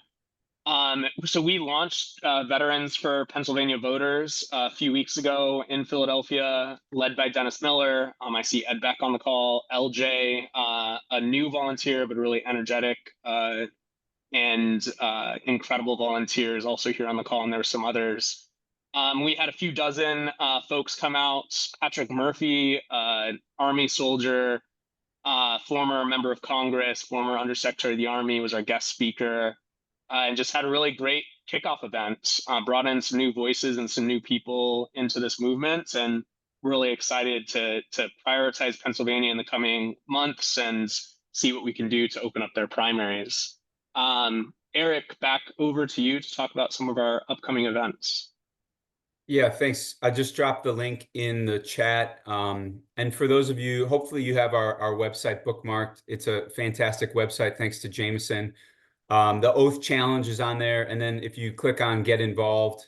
So we launched Veterans for Pennsylvania Voters a few weeks ago in Philadelphia, led by Dennis Miller. I see Ed Beck on the call, LJ, a new volunteer, but really energetic and incredible volunteers also here on the call, and there were some others. We had a few dozen folks come out. Patrick Murphy, Army soldier, former member of Congress, former Undersecretary of the Army, was our guest speaker, and just had a really great kickoff event. Brought in some new voices and some new people into this movement, and really excited to prioritize Pennsylvania in the coming months and see what we can do to open up their primaries. Eric, back over to you to talk about some of our upcoming events. Yeah, thanks. I just dropped the link in the chat. And for those of you, hopefully you have our website bookmarked. It's a fantastic website, thanks to Jameson. The Oath Challenge is on there. And then if you click on Get Involved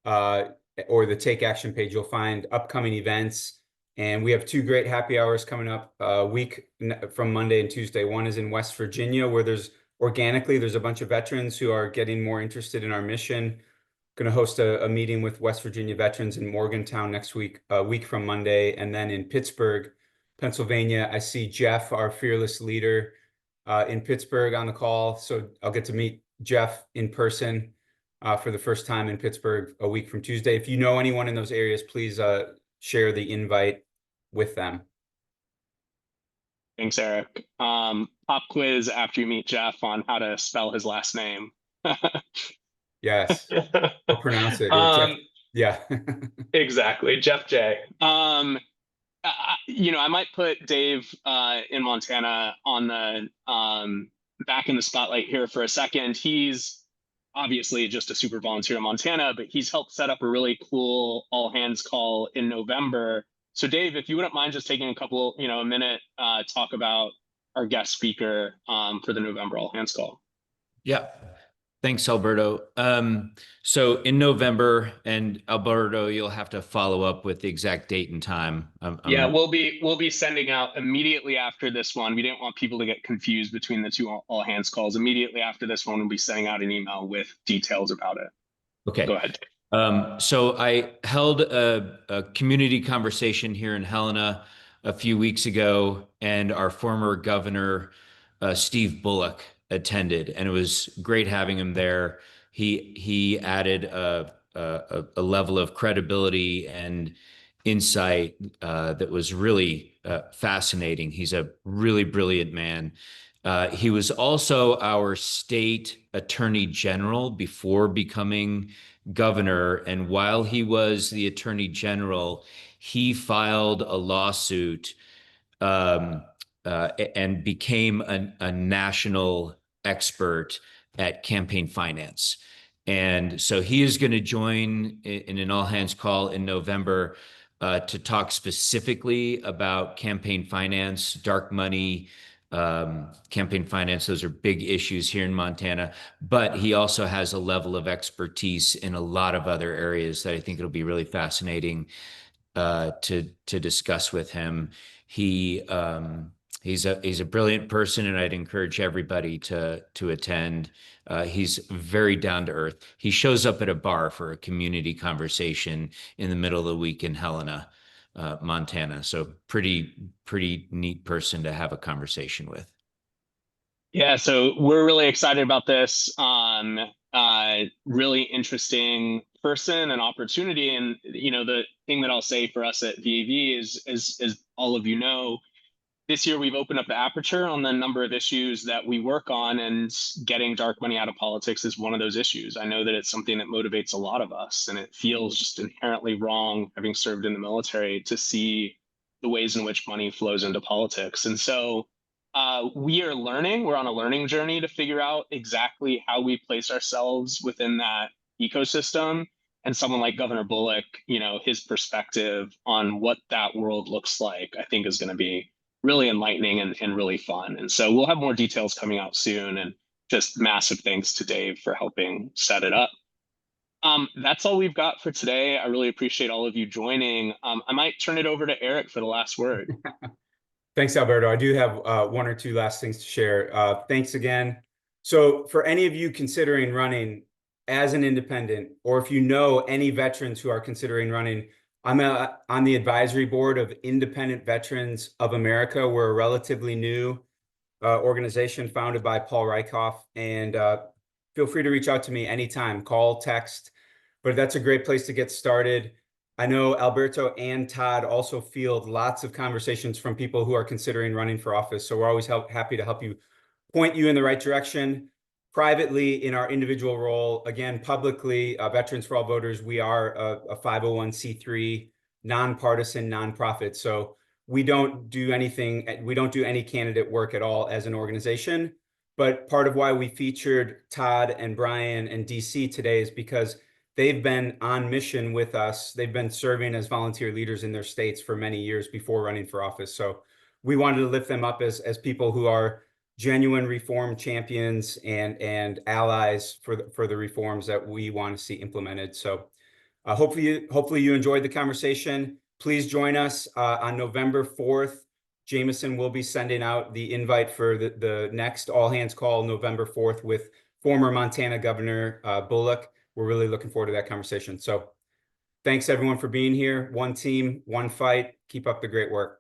or the Take Action page, you'll find upcoming events. And we have 2 great happy hours coming up a week from Monday and Tuesday. One is in West Virginia, where there's a bunch of veterans who are getting more interested in our mission. Going to host a meeting with West Virginia veterans in Morgantown next week, a week from Monday. And then in Pittsburgh, Pennsylvania, I see Jeff, our fearless leader, in Pittsburgh on the call. So I'll get to meet Jeff in person for the first time in Pittsburgh a week from Tuesday. If you know anyone in those areas, please share the invite with them. Thanks, Eric. Pop quiz after you meet Jeff on how to spell his last name. Yes. Or pronounce it. Jeff. Yeah. Exactly. Jeff J. I might put Dave in Montana on the back in the spotlight here for a second. He's obviously just a super volunteer in Montana, but he's helped set up a really cool all hands call in November. So Dave, if you wouldn't mind just taking a minute, talk about our guest speaker for the November all hands call. Yeah. Thanks, Alberto. So in November, and Alberto, you'll have to follow up with the exact date and time. Yeah, we'll be sending out immediately after this one. We didn't want people to get confused between the 2 all hands calls. Immediately after this one, we'll be sending out an email with details about it. Okay. Go ahead. So I held a community conversation here in Helena a few weeks ago, and our former governor, Steve Bullock, attended, and it was great having him there. He added a level of credibility and insight that was really fascinating. He's a really brilliant man. He was also our state attorney general before becoming governor, and while he was the attorney general, he filed a lawsuit and became a national expert at campaign finance. And so he is going to join in an all hands call in November to talk specifically about campaign finance, dark money, campaign finance. Those are big issues here in Montana, but he also has a level of expertise in a lot of other areas that I think it'll be really fascinating to discuss with him. He's a brilliant person, and I'd encourage everybody to attend. He's very down to earth. He shows up at a bar for a community conversation in the middle of the week in Helena, Montana. So pretty neat person to have a conversation with. Yeah, so we're really excited about this. Really interesting person and opportunity. And the thing that I'll say for us at VAV is, as all of you know, this year we've opened up the aperture on the number of issues that we work on, and getting dark money out of politics is one of those issues. I know that it's something that motivates a lot of us, and it feels just inherently wrong, having served in the military, to see the ways in which money flows into politics. And so we're on a learning journey to figure out exactly how we place ourselves within that ecosystem. And someone like Governor Bullock, his perspective on what that world looks like, I think is going to be really enlightening and really fun. And so we'll have more details coming out soon. And just massive thanks to Dave for helping set it up. That's all we've got for today. I really appreciate all of you joining. I might turn it over to Eric for the last word. Thanks, Alberto. I do have one or two last things to share. Thanks again. So for any of you considering running as an independent, or if you know any veterans who are considering running, I'm on the advisory board of Independent Veterans of America. We're a relatively new organization founded by Paul Reichoff, and feel free to reach out to me anytime, call, text, but that's a great place to get started. I know Alberto and Todd also field lots of conversations from people who are considering running for office. So we're always happy to help you, point you in the right direction. Privately, in our individual role, again, publicly, Veterans for All Voters, we are a 501c3 nonpartisan nonprofit. So we don't do anything, we don't do any candidate work at all as an organization. But part of why we featured Todd and Brian and DC today is because they've been on mission with us. They've been serving as volunteer leaders in their states for many years before running for office. So we wanted to lift them up as people who are genuine reform champions and allies for the reforms that we want to see implemented. So hopefully you enjoyed the conversation. Please join us on November 4th. Jameson will be sending out the invite for the next all hands call November 4th with former Montana Governor Bullock. We're really looking forward to that conversation. So thanks everyone for being here. One team, one fight. Keep up the great work.